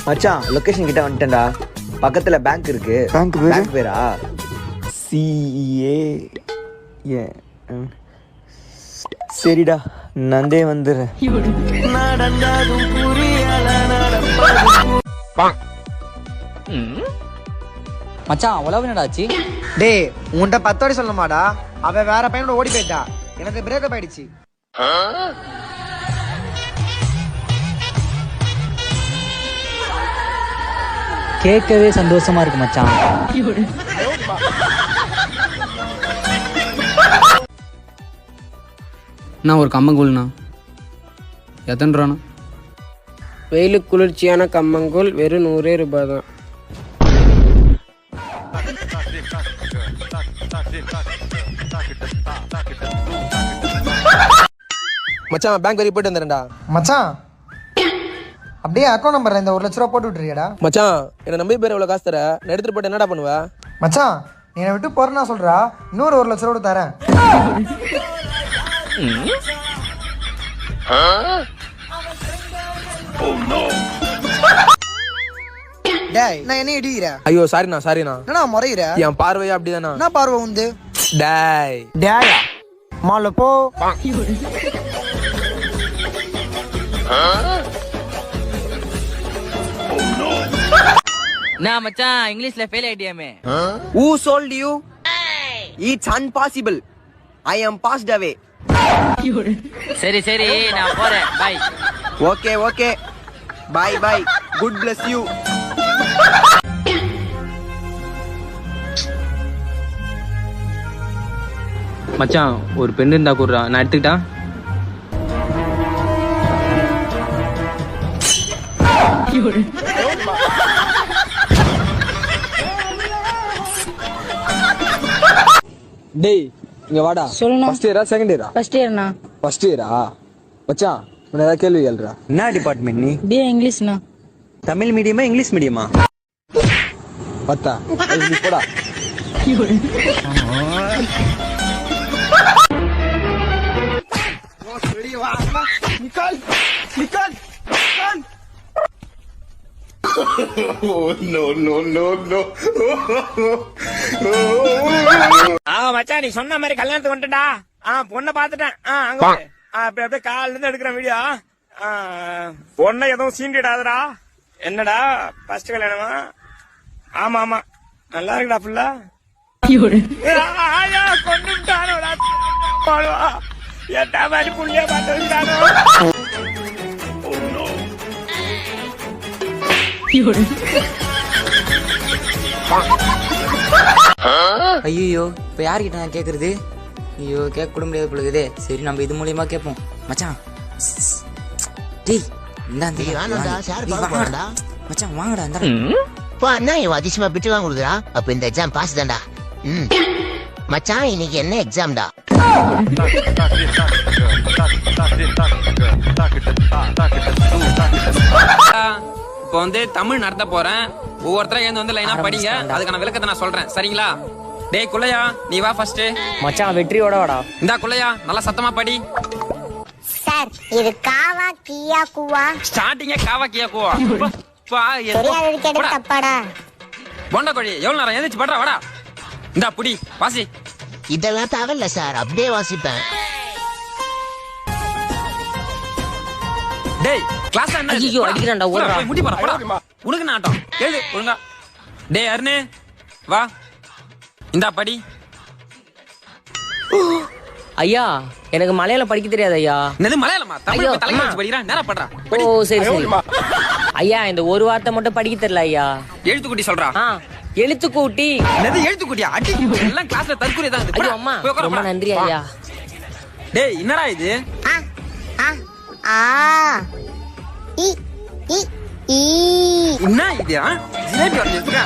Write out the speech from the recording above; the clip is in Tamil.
மச்சான் லொகேஷன் கிட்ட வந்துட்டேன்டா. பக்கத்துல பேங்க் இருக்கு. பேங்க் பேரா CA. சரிடா நந்தே வந்துடுறேன். மச்சான் உழவு என்னடாச்சு? டேய் உன்கிட்ட 10 வாட்டி சொல்லமாடா, அவ வேற பையனோட ஓடி போயிட்டா. எனக்கு பிரேக்கப் ஆயிடுச்சு. கேட்கவே சந்தோஷமா இருக்கு மச்சான். நான் ஒரு கம்மங்கூழ்ண்ணா. எத்தனை ரூபாண்ணா? வெயிலுக்கு குளிர்ச்சியான கம்மங்கூழ் வெறும் 100 ரூபாய் தான். மச்சான் பேங்க் வரைக்கும் போயிட்டு வந்துடுறேன்டா. மச்சான் அப்படியே அக்கௌண்ட் நம்பர்ல இந்த 1 லட்ச ரூபா போட்டு விட்டுறியாடா? மச்சான் என்ன நம்பி பேர் எவ்வளோ காசு தர? நான் எடுத்துட்டு போயிட்டு என்னடா பண்ணுவ? மச்சான் நீ என்னை விட்டு போறேன்னா சொல்றா, இன்னொரு 1 லட்ச ரூபா தரேன். டேய் நான் என்ன இடிக்கிற? ஐயோ சாரிண்ணா. என்னடா முறையிற? என் பார்வையா அப்படிதானா? என்ன பார்வை உந்து? டேய் டேயா மால போ. நான் மச்சான் இங்கிலீஷ்ல fail ஆயிட்டியாமே. Who told you? It's impossible. I am passed away. சரி நான் போறேன். By. Okay. Bye. God bless you. மச்சான் ஒரு பெண் இருந்தா கூடுறா, நான் எடுத்துக்கிட்டா? டேய் இங்க வாடா. சொல்லுண்ணா. ஃபர்ஸ்ட் இயரா செகண்ட் இயரா? ஃபர்ஸ்ட் இயர்ண்ணா. ஃபர்ஸ்ட் இயரா? மச்சான் உன்னை ஏதாவது கேள்வி கேளுடா. என்ன டிபார்ட்மெண்ட் நீ? BA இங்கிலீஷ்ண்ணா. தமிழ் மீடியமா இங்கிலீஷ் மீடியமா? பத்தா நீ போடா. மச்சான் நீ சொன்ன மாதிரி கல்யாணத்துக்கு வந்துட்டா. பொண்ணை பாத்துட்டேன். அங்க அப்படியே காலில இருந்து எடுக்கிற வீடியோ. பொண்ணை எதுவும் சீண்டிடாதடா. என்னடா ஃபர்ஸ்ட் கல்யாணமா? ஆமா நல்லா இருக்குடா புள்ள. கொண்டுட்டானோடா. எட்டா மாதிரி புள்ளிய பார்த்துட்டானோ. ஐயோ இப்ப யார்கிட்ட நான் கேக்குறது? ஐயோ கேட்க கூட முடியாது பொழுது. சரி நம்ம இது மூலியமா கேட்போம். மச்சான் டேய் மச்சான் வாங்கடா. என்ன இவன் அதிசயமா பிட்டு வாங்க கொடுக்குறா? அப்ப இந்த எக்ஸாம் பாஸ் தான்டா. மச்சான் இன்னைக்கு என்ன எக்ஸாம்டா? இப்போ வந்து தமிழ் நடத்த போறேன். ஒவ்வொருத்தரும் எழுந்து வந்து லைனா படிங்க. அதுக்கான விளக்கத்தை நான் சொல்றேன், சரிங்களா? டேய் குள்ளையா நீ வா ஃபர்ஸ்ட். மச்சான் வெற்றியோட வாடா. இந்தா குள்ளையா நல்லா சத்தமா படி. சார் இது காவா கியா குவா? ஸ்டார்டிங்கே காவா கியா குவா. தெரியாதது கேட்டது தப்பாடா. பொண்ட கோழி எவ்வளவு நேரம் எழுந்திரிச்சு படுறா வாடா. இந்தா புடி வாசி. இதெல்லாம் தேவையில்ல சார், அப்படியே வாசிப்பேன். டேய் கிளாஸ் என்ன? ஐயோ அடிக்கறான்டா ஓடுறா. போய் முடி போடா போடா. உனக்கு நாட்டம். எழுது ஒழுங்கா. டேய் அருணே வா. இந்தா படி. ஐயா எனக்கு மலையாளம் படிக்க தெரியாது ஐயா. என்னது மலையாளமா? தமிழ் தலையில வச்சு படிறா. நேரா படுறா. ஓ சரி ஐயா இந்த ஒரு வார்த்தை மட்டும் படிக்க தெரியல ஐயா. எழுத்துக்குட்டி சொல்றா. எழுத்துக்கூட்டி. என்னது எழுத்துக்குட்டியா? அடி எல்லாம் கிளாஸ்ல தற்குறி தான். ஐயோ அம்மா ரொம்ப நன்றி ஐயா. டேய் என்னடா இது? இ இ ஈ என்ன இது? ஜிலேபி வரஞ்சிருக்கா?